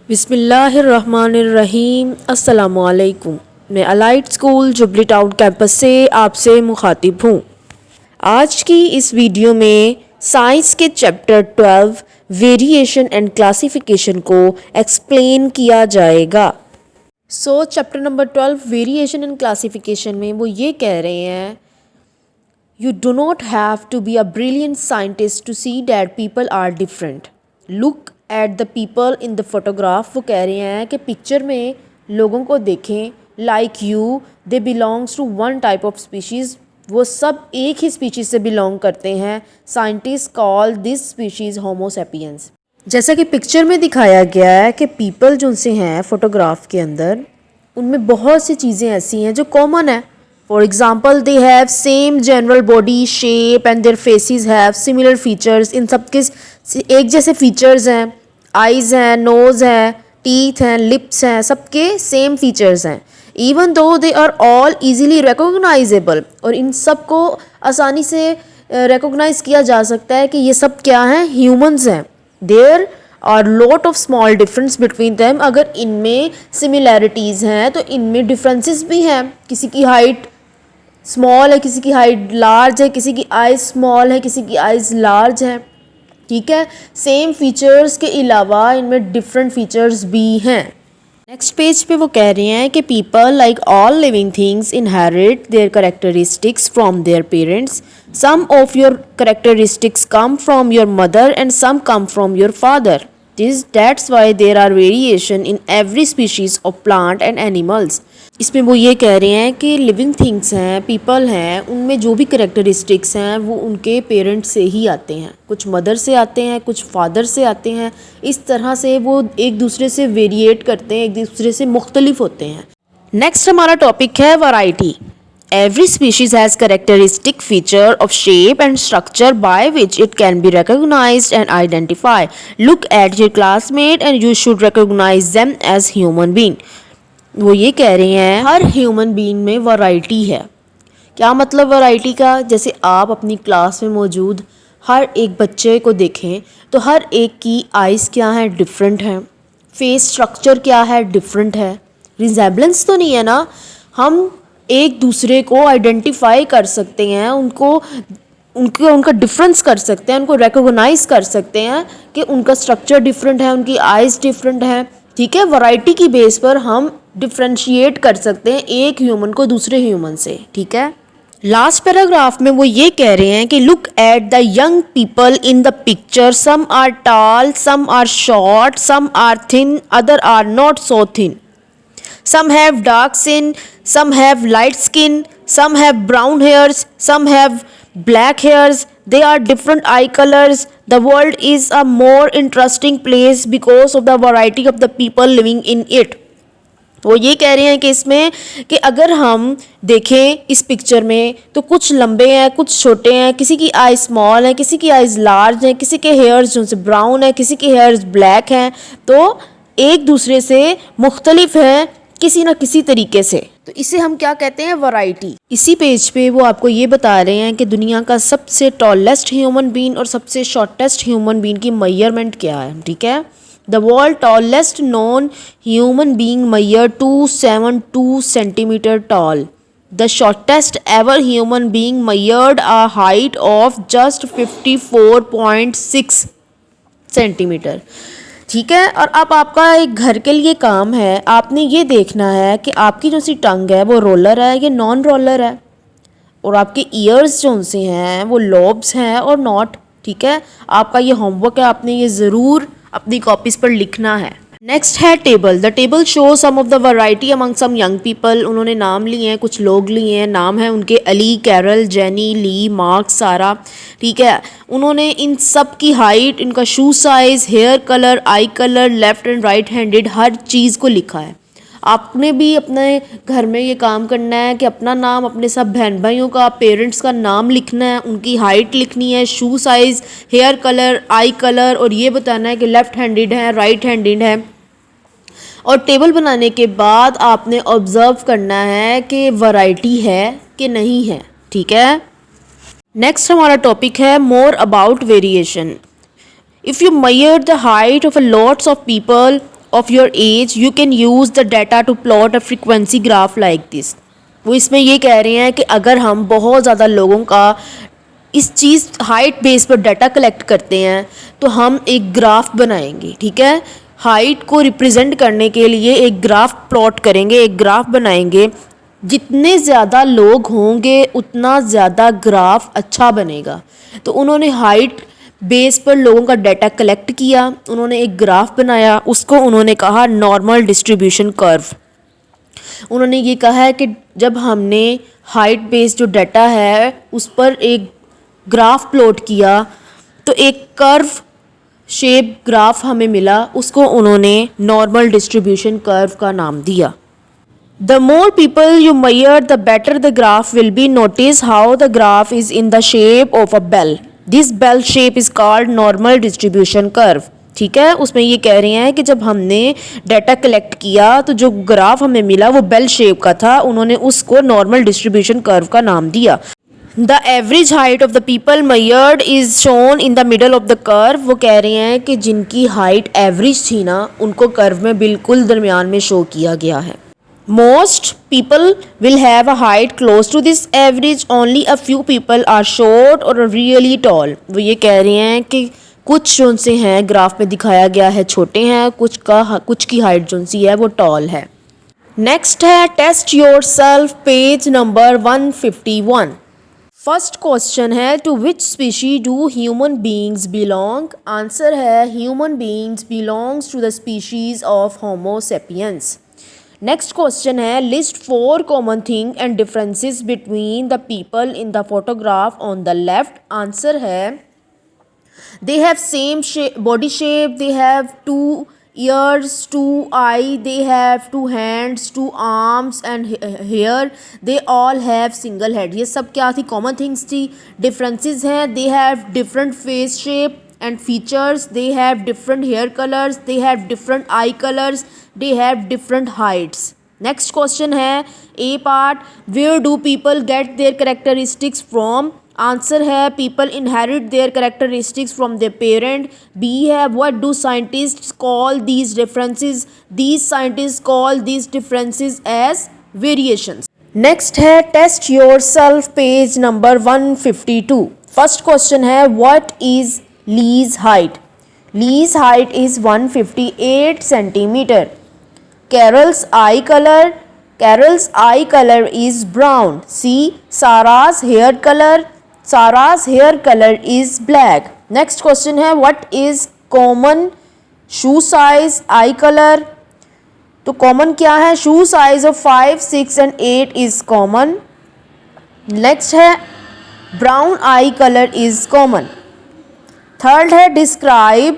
बिस्मिल्लाहिर्रहमानिर्रहीम अस्सलामुअलैकुम। मैं अलाइट स्कूल जुबली टाउन कैंपस से आपसे मुखातिब हूँ। आज की इस वीडियो में साइंस के चैप्टर 12 वेरिएशन एंड क्लासिफिकेशन को एक्सप्लेन किया जाएगा। Chapter number 12 variation and classification में वो ये कह रहे हैं, You do not have to be a brilliant scientist to see that people are different. Look at the people in the photograph. वो कह रहे हैं कि पिक्चर में लोगों को देखें, like you, they belongs to one type of species. वो सब एक ही स्पीशीज़ से बिलोंग करते हैं. Scientists call this species Homo sapiens. जैसा कि पिक्चर में दिखाया गया है कि पीपल जो से हैं फोटोग्राफ के अंदर, उनमें बहुत सी चीज़ें ऐसी हैं जो कॉमन है. For example, they have same general body shape and their faces have similar features. इन सब के एक जैसे फीचर्स हैं, आइज़ हैं, नोज़ हैं, टीथ हैं, लिप्स हैं, सबके सेम फीचर्स हैं. Even though they are all easily recognizable, और इन सब को आसानी से रिकोगनाइज किया जा सकता है कि ये सब क्या हैं, ह्यूमंस हैं. There are lot of small difference between them. अगर इनमें similarities हैं तो इनमें differences भी हैं. किसी की हाइट स्मॉल है, किसी की हाइट लार्ज है, किसी की आइज़ स्मॉल है, किसी की आइज़ लार्ज है. ठीक है, सेम फीचर्स के अलावा इनमें डिफरेंट फीचर्स भी हैं. नेक्स्ट पेज पे वो कह रहे हैं कि people like all living things inherit their characteristics from their parents. Some of your characteristics come from your mother and some come from your father. That's why there are variation in every species of plant and animals. इसमें वो ये कह रहे हैं कि living things हैं, people हैं, उनमें जो भी करेक्टरिस्टिक्स हैं वो उनके पेरेंट्स से ही आते हैं. कुछ मदर से आते हैं, कुछ फादर से आते हैं. इस तरह से वो एक दूसरे से वेरिएट करते हैं, एक दूसरे से मुख्तलिफ होते हैं. नेक्स्ट हमारा टॉपिक है variety. Every species has characteristic feature of shape and structure by which it can be recognized and identified. Look at your classmate and you should recognize them as human being. वो ये कह रहे हैं हर human being में variety है. क्या मतलब variety का? जैसे आप अपनी क्लास में मौजूद हर एक बच्चे को देखें तो हर एक की आइज़ क्या है, डिफरेंट है. फेस स्ट्रक्चर क्या है, डिफरेंट है. रिजेम्बलेंस तो नहीं है ना. हम एक दूसरे को आइडेंटिफाई कर सकते हैं, उनका डिफरेंस कर सकते हैं, उनको रिकॉग्नाइज कर सकते हैं कि उनका स्ट्रक्चर डिफरेंट है, उनकी आइज़ डिफरेंट है. ठीक है, वैरायटी की बेस पर हम डिफ्रेंशिएट कर सकते हैं एक ह्यूमन को दूसरे ह्यूमन से. ठीक है, लास्ट पैराग्राफ में वो ये कह रहे हैं कि look at the young people in the picture. Some are tall, some are short, some are thin, other are not so thin. Some have dark skin, some have light skin, some have brown hairs, some have black hairs. They are different eye colors. The world is a more interesting place because of the variety of the people living in it. वो ये कह रहे हैं कि इसमें कि अगर हम देखें इस पिक्चर में तो कुछ लंबे हैं, कुछ छोटे हैं, किसी की आई स्मॉल है, किसी की आइज़ लार्ज है, किसी के हेयर्स जो से ब्राउन है, किसी के हेयर्स ब्लैक हैं. तो एक दूसरे से मुख्तलिफ हैं किसी ना किसी तरीके से. तो इसे हम क्या कहते हैं, वैरायटी. इसी पेज पे वो आपको ये बता रहे हैं कि दुनिया का सबसे टॉलेस्ट ह्यूमन बीइंग और सबसे शॉर्टेस्ट ह्यूमन बीइंग की मेजरमेंट क्या है. ठीक है, the world tallest non human being measure 272 centimetre tall. The shortest ever human being measured a height of just 54.6 centimetre. ठीक है, और अब आपका एक घर के लिए काम है, आपने ये देखना है कि आपकी जो सी टंग है वो रोलर है या नॉन रोलर है, और आपके ईयर्स जो से हैं वो लॉब्स हैं और नॉट. ठीक है, आपका ये होमवर्क है, आपने ये ज़रूर अपनी कॉपीज़ पर लिखना है. नेक्स्ट है table. The table show some of the variety among some young people. उन्होंने नाम लिए हैं, कुछ लोग लिए हैं. नाम है उनके Ali, Carol, Jenny, Lee, Mark, Sara. ठीक है, उन्होंने इन सब की हाइट, इनका shoe size, hair colour, eye colour, left and right handed, हर चीज़ को लिखा है. आपने भी अपने घर में ये काम करना है कि अपना नाम, अपने सब बहन भाइयों का, पेरेंट्स का नाम लिखना है, उनकी हाइट लिखनी है, shoe size, hair colour, eye colour, और ये बताना है कि लेफ़्ट हैंडेड है, राइट हैंडेड है. और टेबल बनाने के बाद आपने ऑब्ज़र्व करना है कि वैरायटी है कि नहीं है. ठीक है, नेक्स्ट हमारा टॉपिक है more about variation. If you measure the height of a lots of people of your age, you can use the data to plot a frequency graph like this. वो इसमें ये कह रहे हैं कि अगर हम बहुत ज़्यादा लोगों का इस चीज़ हाइट बेस पर डाटा कलेक्ट करते हैं तो हम एक ग्राफ बनाएंगे, ठीक है। हाइट को रिप्रेजेंट करने के लिए एक ग्राफ प्लॉट करेंगे, एक ग्राफ बनाएंगे। जितने ज़्यादा लोग होंगे उतना ज़्यादा ग्राफ अच्छा बनेगा। तो उन्होंने हाइट बेस पर लोगों का डाटा कलेक्ट किया, उन्होंने एक ग्राफ बनाया, उसको उन्होंने कहा नॉर्मल डिस्ट्रीब्यूशन कर्व। उन्होंने ये कहा है कि जब हमने हाइट बेस्ड जो डाटा है उस पर एक ग्राफ प्लॉट किया तो एक कर्व शेप ग्राफ हमें मिला, उसको उन्होंने नॉर्मल डिस्ट्रीब्यूशन कर्व का नाम दिया। The more people you measure, the better the graph will be. Notice how the graph is in the shape of a bell. This bell shape is called normal distribution curve. ठीक है, उसमें ये कह रहे हैं कि जब हमने डाटा कलेक्ट किया तो जो ग्राफ हमें मिला वो बेल शेप का था, उन्होंने उसको नॉर्मल डिस्ट्रीब्यूशन कर्व का नाम दिया। The average height of the people measured is shown in the middle of the curve. वो कह रहे हैं कि जिनकी हाइट एवरेज थी ना, उनको कर्व में बिल्कुल दरमियान में शो किया गया है। Most people will have a height close to this average. Only a few people are short or really tall. वो ये कह रहे हैं कि कुछ जो से हैं ग्राफ में दिखाया गया है छोटे हैं, कुछ की हाइट जो सी है वो टॉल है। नेक्स्ट है test yourself, page number 151। First question है to which species do human beings belong. Answer है human beings belongs to the species of Homo sapiens. Next question है list 4 common thing and differences between the people in the photograph on the left. Answer है they have same body shape, they have 2 ears, 2 eye, they have 2 hands, 2 arms and hair, they all have single head। ये सब क्या थी, common things थी। Differences हैं, they have different face shape and features, they have different hair colors, they have different eye colors, they have different heights। Next question है A part, where do people get their characteristics from। Answer है people inherit their characteristics from their parent. B है what do scientists call these differences, these scientist call these differences as variations. Next है test yourself, page number 152। First question है what is Lee's height. Lee's height is 158 centimetre. Carol's eye colour is brown. C. Sarah's hair color is black. Next question है what is common shoe size, eye color। तो common क्या है, shoe size of 5, 6 and 8 is common। Next है brown eye color is common। Third है describe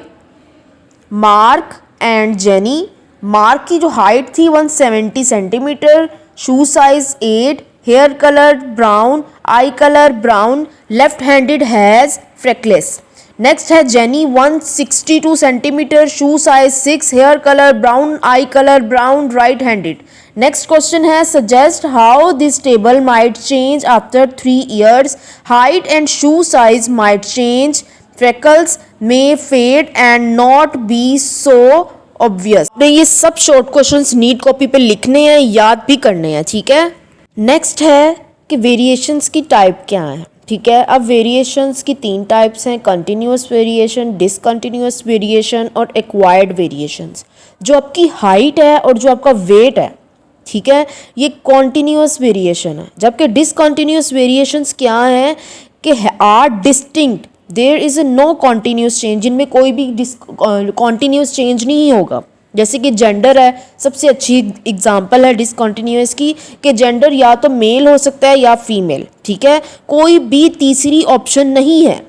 Mark and Jenny। Mark की जो height थी 170 centimetre, shoe size 8, hair colour brown, eye colour brown, left handed has freckles. Next है Jenny 162 centimetre, shoe size 6, hair colour brown, eye colour brown, right handed. Next question है suggest how this table might change after 3 years। Height and shoe size might change, freckles may fade and not be so obvious. ये सब short questions NEET copy पे लिखने हैं, याद भी करने हैं, ठीक है। नेक्स्ट है कि वेरिएशंस की टाइप क्या है, ठीक है। अब वेरिएशंस की 3 टाइप्स हैं, कंटिन्यूस वेरिएशन, डिसकंटिन्यूस वेरिएशन और एक्वायर्ड वेरिएशंस। जो आपकी हाइट है और जो आपका वेट है, ठीक है, ये कॉन्टिन्यूस वेरिएशन है। जबकि डिसकंटिन्यूस वेरिएशंस क्या हैं कि are distinct, there is no continuous change, जिनमें कोई भी कॉन्टीन्यूस चेंज नहीं होगा। जैसे कि जेंडर है, सबसे अच्छी एग्जांपल है डिसकंटिन्यूस की कि जेंडर या तो मेल हो सकता है या फीमेल, ठीक है, कोई भी तीसरी ऑप्शन नहीं है।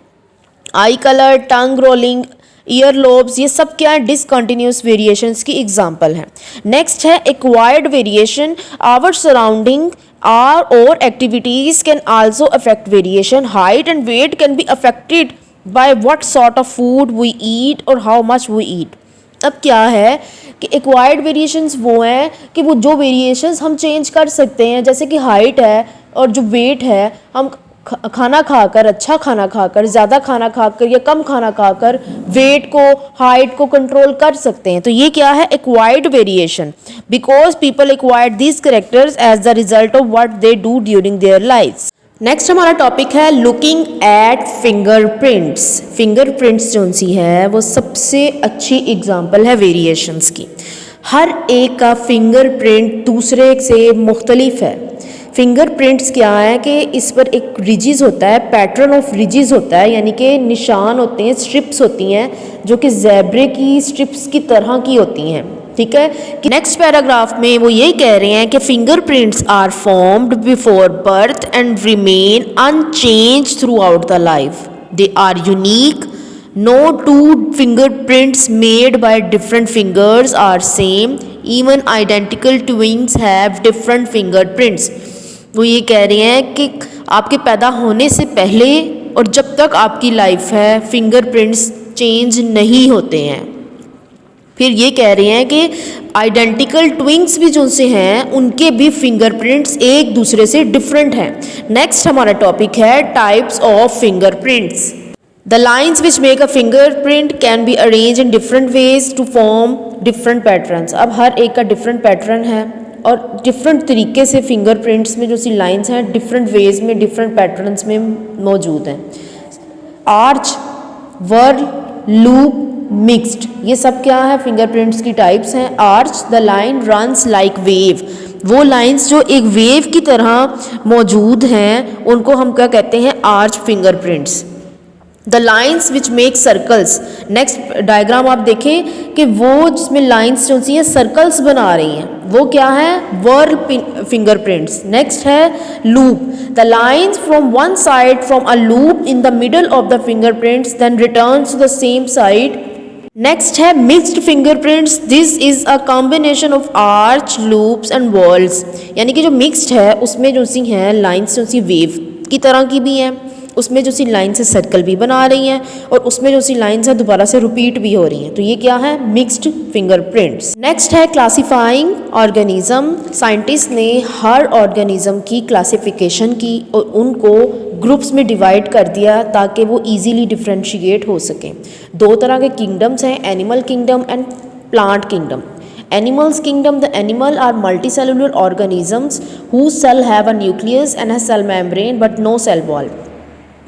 Eye colour, tongue rolling, ear lobes, ये सब क्या है, डिसकंटिन्यूस वेरिएशंस की एग्जांपल है। नेक्स्ट है acquired variation, our surrounding or activities can also affect variation. Height and weight can be affected by what sort of food we eat or how much we eat। अब क्या है कि acquired variations वो हैं कि वो जो वेरिएशंस हम चेंज कर सकते हैं, जैसे कि हाइट है और जो वेट है, हम खाना खाकर, अच्छा खाना खाकर, ज़्यादा खाना खाकर या कम खाना खाकर वेट को, हाइट को कंट्रोल कर सकते हैं। तो ये क्या है? Acquired variation, because people acquired these characters as the result of what they do during their lifes. Next हमारा टॉपिक है लुकिंग एट फिंगरप्रिंट्स। फिंगरप्रिंट्स जो सी है वो सबसे अच्छी एग्जाम्पल है वेरिएशंस की। हर एक का फिंगरप्रिंट दूसरे से मुख्तलिफ है। फिंगरप्रिंट्स क्या है कि इस पर एक रिजिज होता है, पैटर्न ऑफ रिजिज होता है, यानी कि निशान होते हैं, स्ट्रिप्स होती हैं जो कि ज़ेब्रे की स्ट्रिप्स की तरह की होती हैं। ठीक है कि नेक्स्ट पैराग्राफ में वो यही कह रहे हैं कि fingerprints are formed before birth and remain unchange throughout the life. They are unique. No two fingerprints made by different fingers are same. Even identical twins have different fingerprints. वो ये कह रहे हैं कि आपके पैदा होने से पहले और जब तक आपकी लाइफ है फिंगरप्रिंट्स चेंज नहीं होते हैं। फिर ये कह रहे हैं कि आइडेंटिकल ट्विंग्स भी जो से हैं उनके भी फिंगरप्रिंट्स एक दूसरे से डिफरेंट हैं। नेक्स्ट हमारा टॉपिक है types of fingerprints. The lines which make a fingerprint can be arranged in different ways to form different patterns. अब हर एक का डिफरेंट पैटर्न है और डिफरेंट तरीके से फिंगरप्रिंट्स में जो सी लाइंस हैं डिफरेंट वेज में, डिफरेंट पैटर्न्स में मौजूद हैं। आर्च, वर्ल, लूप, मिक्स्ड, ये सब क्या है? फिंगरप्रिंट्स की टाइप्स हैं। Arch, the line runs like wave. वो लाइंस जो एक वेव की तरह मौजूद हैं उनको हम क्या कहते हैं? Arch fingerprints. The lines which make circles. Next diagram आप देखें कि वो जिसमें लाइन्स जो सी हैं सर्कल्स बना रही हैं वो क्या है? Whorl fingerprints. नेक्स्ट है loop. The lines from one side from a loop in the middle of the fingerprints then returns to the same side. Next है mixed fingerprints. This is a combination of arch, loops and whorls. यानी कि जो mixed है उसमें जो सी हैं lines जो सी wave की तरह की भी हैं, उसमें जो सी लाइन से सर्कल भी बना रही हैं और उसमें जो सी लाइन से दोबारा से रिपीट भी हो रही हैं। तो ये क्या है? Mixed fingerprints. नेक्स्ट है क्लासिफाइंग ऑर्गेनिज्म। साइंटिस्ट ने हर ऑर्गेनिज्म की क्लासिफिकेशन की और उनको ग्रुप्स में डिवाइड कर दिया ताकि वो इजीली डिफ्रेंशिएट हो सकें। दो तरह के किंगडम्स हैं, animal kingdom and plant kingdom. Animals kingdom, the animal are multicellular organisms whose cell have a nucleus and a cell membrane but no cell wall.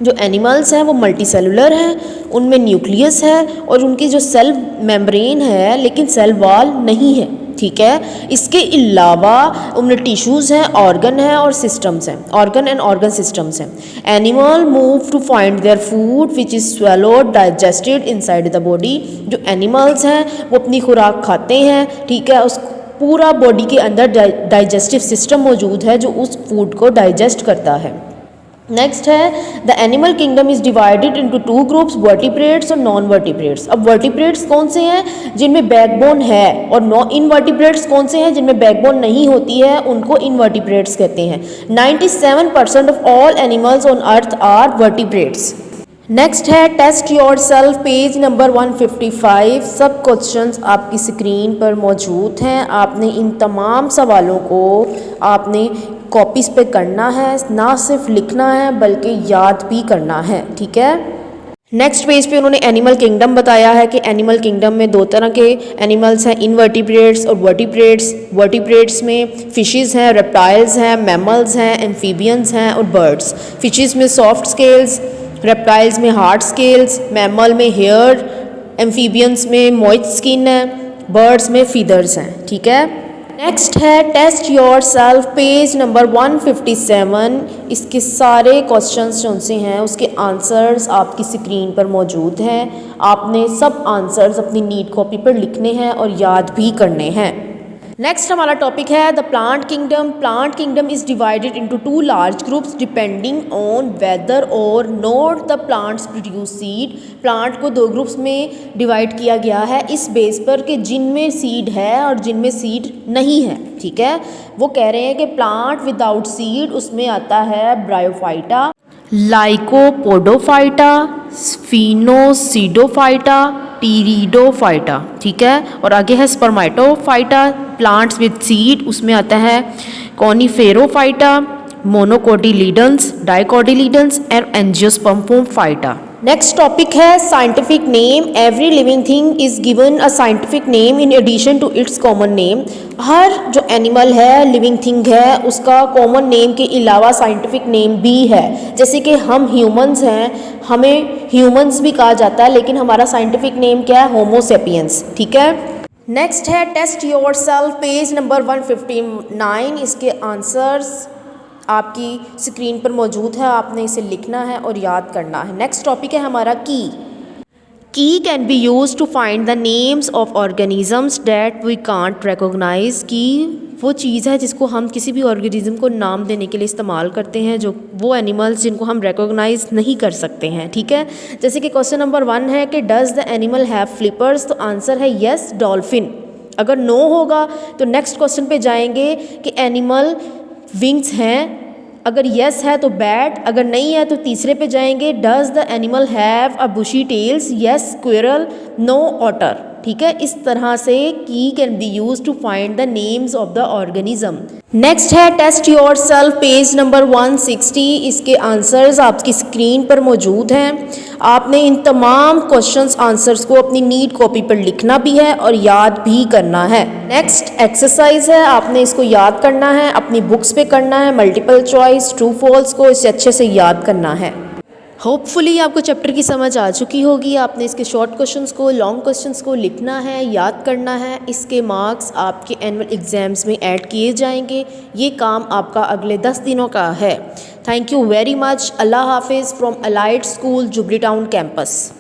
जो एनिमल्स हैं वो मल्टी सेलुलर हैं, उनमें न्यूक्लियस है और उनकी जो सेल मेम्ब्रेन है लेकिन सेल वॉल नहीं है। ठीक है, इसके अलावा उनमें टिश्यूज़ हैं, ऑर्गन हैं और सिस्टम्स हैं, ऑर्गन एंड ऑर्गन सिस्टम्स हैं। Animal move to find their food which is swallowed digested inside the body. जो एनिमल्स हैं वो अपनी खुराक खाते हैं, ठीक है, उस पूरा बॉडी के अंदर डाइजेस्टिव सिस्टम मौजूद है जो उस फूड को डाइजेस्ट करता है। नेक्स्ट है the animal kingdom is divided into two groups, vertebrates और नॉन वर्टिब्रेट्स। अब वर्टिब्रेट्स कौन से हैं? जिनमें बैकबोन है, और इनवर्टिब्रेट्स कौन से हैं? जिनमें बैकबोन नहीं होती है, उनको इनवर्टिब्रेट्स कहते हैं। 97% of all animals on earth are vertebrates. Next है test yourself, page number 155। सब क्वेश्चंस आपकी स्क्रीन पर मौजूद हैं। आपने इन तमाम सवालों को आपने कॉपीज़ पे करना है, ना सिर्फ लिखना है बल्कि याद भी करना है। ठीक है, नेक्स्ट पेज पे उन्होंने एनिमल किंगडम बताया है कि एनिमल किंगडम में दो तरह के एनिमल्स हैं, इनवर्टिब्रेट्स और वर्टिब्रेट्स। वर्टिब्रेट्स में फिशेस हैं, रेप्टाइल्स हैं, मैमल्स हैं, एम्फीबियंस हैं और बर्ड्स। फिशेस में सॉफ्ट स्केल्स, रेप्टाइल्स में हार्ड स्केल्स, मैमल में हेयर, एम्फीबियंस में मॉइस्ट स्किन है, बर्ड्स में फीदर्स हैं। ठीक है, नेक्स्ट है test yourself, page number 157। इसके सारे क्वेश्चंस जो से हैं उसके आंसर्स आपकी स्क्रीन पर मौजूद हैं। आपने सब आंसर्स अपनी नीट कॉपी पर लिखने हैं और याद भी करने हैं। नेक्स्ट हमारा टॉपिक है the plant kingdom. Plant kingdom is divided into two large groups depending on whether और not the plants produce seed. Plant को दो ग्रुप्स में डिवाइड किया गया है इस बेस पर कि जिनमें सीड है और जिनमें सीड नहीं है। ठीक है, वो कह रहे हैं कि प्लांट विदाउट सीड उसमें आता है ब्रायोफाइटा, लाइकोपोडोफाइटा, स्फिनोसीडोफाइटा, टीरिडोफाइटा। ठीक है, और आगे है स्पर्मेटोफाइटा। प्लांट्स विद सीड उसमें आता है coniferophyta, monocotyledons, dicotyledons and angiosperm phyta. Next topic है scientific name. Every living thing is given a scientific name in addition to its common name. हर जो एनिमल है, लिविंग थिंग है, उसका common name के अलावा साइंटिफिक नेम भी है। जैसे कि हम ह्यूमंस हैं, हमें ह्यूमंस भी कहा जाता है, लेकिन हमारा साइंटिफिक नेम क्या है? Homo sapiens. ठीक है। नेक्स्ट है test yourself, page number 159। इसके आंसर्स आपकी स्क्रीन पर मौजूद है, आपने इसे लिखना है और याद करना है। नेक्स्ट टॉपिक है हमारा key. Key can be use to find the names of organisms that we can't recognise. की वो चीज़ है जिसको हम किसी भी ऑर्गेनिज्म को नाम देने के लिए इस्तेमाल करते हैं, जो वो एनिमल्स जिनको हम रिकॉग्नाइज नहीं कर सकते हैं। ठीक है। जैसे कि क्वेश्चन नंबर 1 है कि does the animal have flippers, तो आंसर है यस, डॉल्फिन। अगर नो होगा तो नेक्स्ट क्वेश्चन पे जाएंगे कि एनिमल विंग्स हैं, अगर यस है तो बैट, अगर नहीं है तो तीसरे पे जाएंगे does the animal have a bushy tails, yes squirrel, no otter. ठीक है। इस तरह से key can be use to find the names of the organism. Next है test yourself, page number 160। इसके आंसर्स आपकी स्क्रीन पर मौजूद हैं। आपने इन तमाम क्वेश्चंस आंसर्स को अपनी नीट कॉपी पर लिखना भी है और याद भी करना है। नेक्स्ट एक्सरसाइज है, आपने इसको याद करना है, अपनी बुक्स पे करना है, मल्टीपल चॉइस, ट्रू फॉल्स को इसे अच्छे से याद करना है। होपफुली आपको चैप्टर की समझ आ चुकी होगी। आपने इसके शॉर्ट क्वेश्चंस को, लॉन्ग क्वेश्चंस को लिखना है, याद करना है। इसके मार्क्स आपके एनुअल एग्ज़ाम्स में ऐड किए जाएंगे। ये काम आपका अगले 10 दिनों का है। Thank you very much. अल्लाह हाफिज़ from Allied School jubilee town campus.